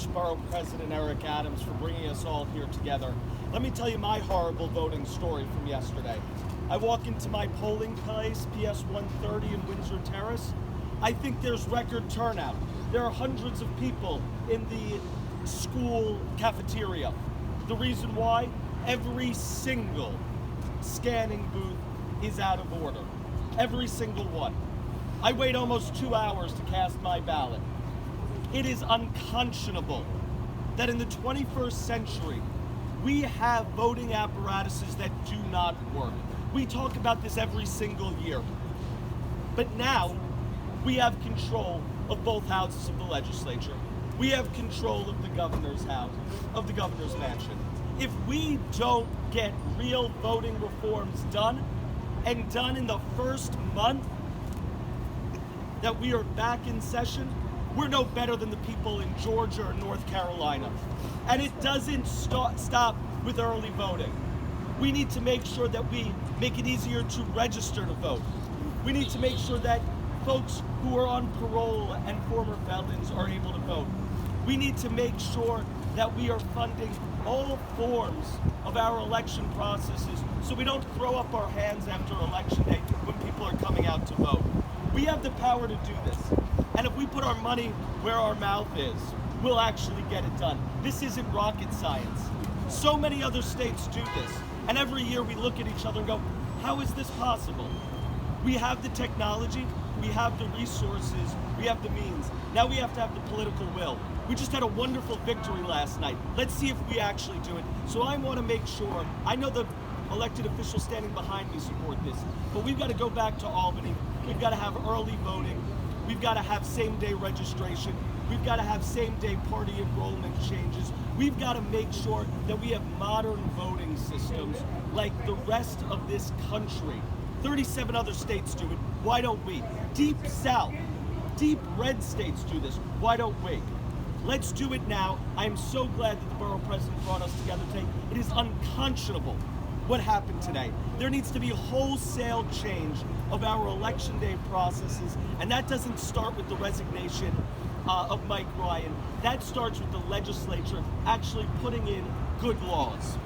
much, Borough President Eric Adams, for bringing us all here together. Let me tell you my horrible voting story from yesterday. I walk into my polling place, PS 130 in Windsor Terrace. I think there's record turnout. There are hundreds of people in the school cafeteria. The reason why? Every single scanning booth is out of order. Every single one. I wait almost 2 hours to cast my ballot. It is unconscionable that in the 21st century, we have voting apparatuses that do not work. We talk about this every single year. But now, we have control of both houses of the legislature. We have control of the governor's house, of the governor's mansion. If we don't get real voting reforms done, and done in the first month that we are back in session, we're no better than the people in Georgia or North Carolina. And it doesn't stop with early voting. We need to make sure that we make it easier to register to vote. We need to make sure that folks who are on parole and former felons are able to vote. We need to make sure that we are funding all forms of our election processes so we don't throw up our hands after election day when people are coming out to vote. We have the power to do this. And if we put our money where our mouth is, we'll actually get it done. This isn't rocket science. So many other states do this. And every year we look at each other and go, how is this possible? We have the technology, we have the resources, we have the means. Now we have to have the political will. We just had a wonderful victory last night. Let's see if we actually do it. So I want to make sure, I know the elected officials standing behind me support this, but we've got to go back to Albany. We've got to have early voting. We've got to have same-day registration. We've got to have same-day party enrollment changes. We've got to make sure that we have modern voting systems like the rest of this country. 37 other states do it. Why don't we? Deep South, deep red states do this. Why don't we? Let's do it now. I am so glad that the borough president brought us together today. It is unconscionable what happened today. There needs to be a wholesale change of our election day processes, and that doesn't start with the resignation of Mike Ryan. That starts with the legislature actually putting in good laws.